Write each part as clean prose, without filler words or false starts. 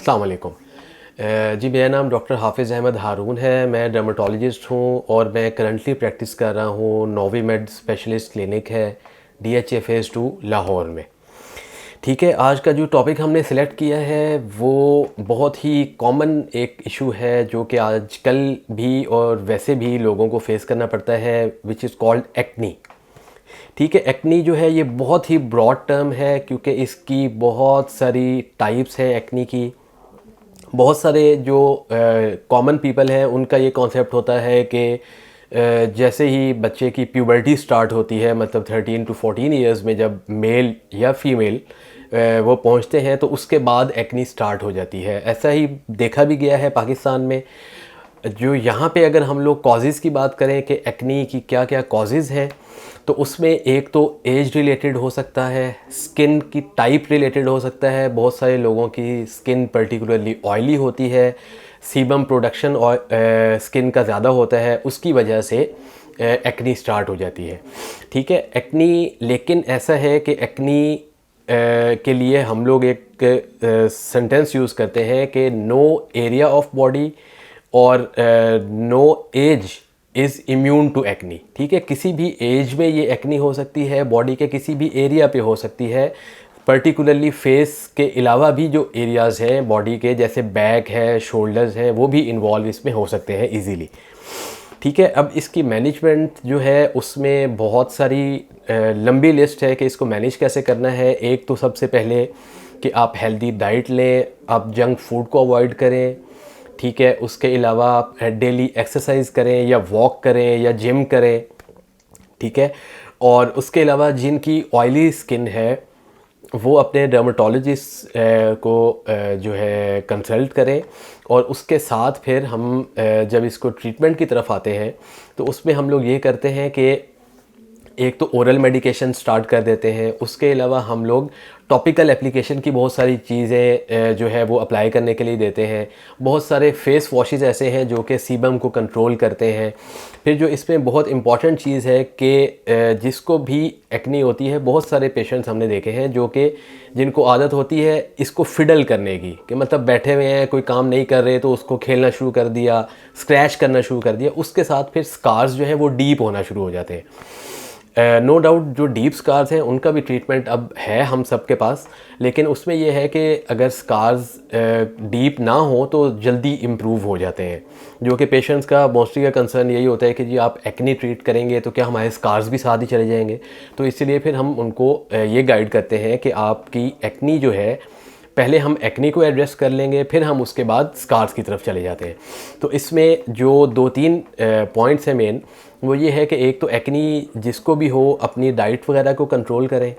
अस्सलाम वालेकुम। जी मेरा नाम डॉक्टर हाफिज़ अहमद हारून है। मैं डर्मेटोलॉजिस्ट हूँ और मैं करंटली प्रैक्टिस कर रहा हूँ नोवीमेड स्पेशलिस्ट क्लिनिक है DHA फेज़ 2 लाहौर में। ठीक है, आज का जो टॉपिक हमने सिलेक्ट किया है वो बहुत ही कॉमन एक इशू है जो कि आजकल भी और वैसे भी लोगों को फेस करना पड़ता है, विच इज़ कॉल्ड एक्नी। ठीक है, एक्नी जो है ये बहुत ही ब्रॉड टर्म है क्योंकि इसकी बहुत सारी टाइप्स हैं एक्नी की। बहुत सारे जो कॉमन पीपल हैं उनका ये कॉन्सेप्ट होता है कि जैसे ही बच्चे की प्यूबर्टी स्टार्ट होती है, मतलब 13 to 14 ईयर्स में जब मेल या फीमेल वो पहुंचते हैं तो उसके बाद एक्नी स्टार्ट हो जाती है। ऐसा ही देखा भी गया है पाकिस्तान में। जो यहाँ पे अगर हम लोग कॉजेज़ की बात करें कि एक्नी की क्या क्या कॉजेज़ हैं, तो उसमें एक तो एज रिलेटेड हो सकता है, स्किन की टाइप रिलेटेड हो सकता है। बहुत सारे लोगों की स्किन पर्टिकुलरली ऑयली होती है, सीबम प्रोडक्शन और स्किन का ज़्यादा होता है, उसकी वजह से एक्नी स्टार्ट हो जाती है। ठीक है, एक्नी लेकिन ऐसा है कि एक्नी के लिए हम लोग एक सेंटेंस यूज़ करते हैं कि नो एरिया ऑफ बॉडी और no age is immune to acne. ठीक है, किसी भी एज में ये एक्नी हो सकती है, बॉडी के किसी भी एरिया पे हो सकती है, पर्टिकुलरली फेस के अलावा भी जो एरियाज़ हैं बॉडी के, जैसे बैक है, शोल्डर्स हैं, वो भी इन्वॉल्व इसमें हो सकते हैं इजीली। ठीक है, अब इसकी मैनेजमेंट जो है उसमें बहुत सारी लंबी लिस्ट है कि इसको मैनेज कैसे करना है। एक तो सबसे पहले कि आप हेल्दी डाइट लें, आप जंक फूड को अवॉइड करें। ठीक है, उसके अलावा आप डेली एक्सरसाइज करें या वॉक करें या जिम करें। ठीक है, और उसके अलावा जिनकी ऑयली स्किन है वो अपने डर्मेटोलॉजिस्ट को जो है कंसल्ट करें। और उसके साथ फिर हम जब इसको ट्रीटमेंट की तरफ आते हैं तो उसमें हम लोग ये करते हैं कि एक तो ओरल मेडिकेशन स्टार्ट कर देते हैं, उसके अलावा हम लोग टॉपिकल एप्लीकेशन की बहुत सारी चीज़ें जो है वो अप्लाई करने के लिए देते हैं। बहुत सारे फेस वॉशेस ऐसे हैं जो कि सीबम को कंट्रोल करते हैं। फिर जो इसमें बहुत इम्पॉर्टेंट चीज़ है कि जिसको भी एक्नी होती है, बहुत सारे पेशेंट्स हमने देखे हैं जो कि जिनको आदत होती है इसको फिडल करने की, कि मतलब बैठे हुए हैं, कोई काम नहीं कर रहे तो उसको खेलना शुरू कर दिया, स्क्रैच करना शुरू कर दिया, उसके साथ फिर स्कार्स जो हैं वो डीप होना शुरू हो जाते हैं। नो डाउट जो डीप स्कार्स हैं उनका भी ट्रीटमेंट अब है हम सब के पास, लेकिन उसमें यह है कि अगर स्कार्स डीप ना हो तो जल्दी इम्प्रूव हो जाते हैं। जो कि पेशेंट्स का मोस्टली का कंसर्न यही होता है कि जी आप एक्नी ट्रीट करेंगे तो क्या हमारे स्कार्स भी साथ ही चले जाएंगे। तो इसीलिए फिर हम उनको ये गाइड करते हैं कि आपकी एक्नी जो है, पहले हम एक्नी को एड्रेस कर लेंगे, फिर हम उसके बाद स्कार्स की तरफ चले जाते हैं। तो इसमें जो 2-3 पॉइंट्स हैं मेन, वो ये है कि एक तो एक्नी जिसको भी हो अपनी डाइट वगैरह को कंट्रोल करें,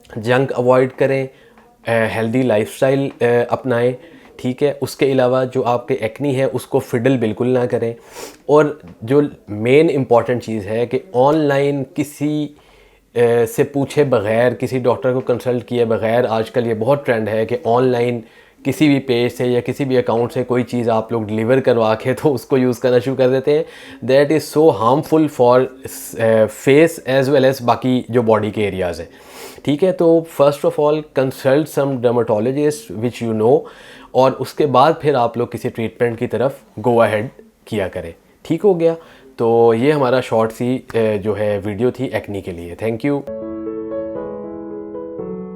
जंक अवॉइड करें, हेल्दी लाइफस्टाइल अपनाएं। ठीक है, उसके अलावा जो आपके एक्नी है उसको फिडल बिल्कुल ना करें। और जो मेन इम्पॉर्टेंट चीज़ है कि ऑनलाइन किसी से पूछे बग़ैर, किसी डॉक्टर को कंसल्ट किए बग़ैर, आजकल ये बहुत ट्रेंड है कि ऑनलाइन किसी भी पेज से या किसी भी अकाउंट से कोई चीज़ आप लोग डिलीवर करवा के तो उसको यूज़ करना शुरू कर देते हैं। That is so harmful for face as well as बाकी जो बॉडी के एरियाज़ हैं। ठीक है, तो first of all consult some dermatologist which you know, और उसके बाद फिर आप लोग किसी ट्रीटमेंट की तरफ गो अहेड किया करें। ठीक हो गया, तो ये हमारा शॉर्ट सी जो है वीडियो थी एक्नी के लिए। Thank you.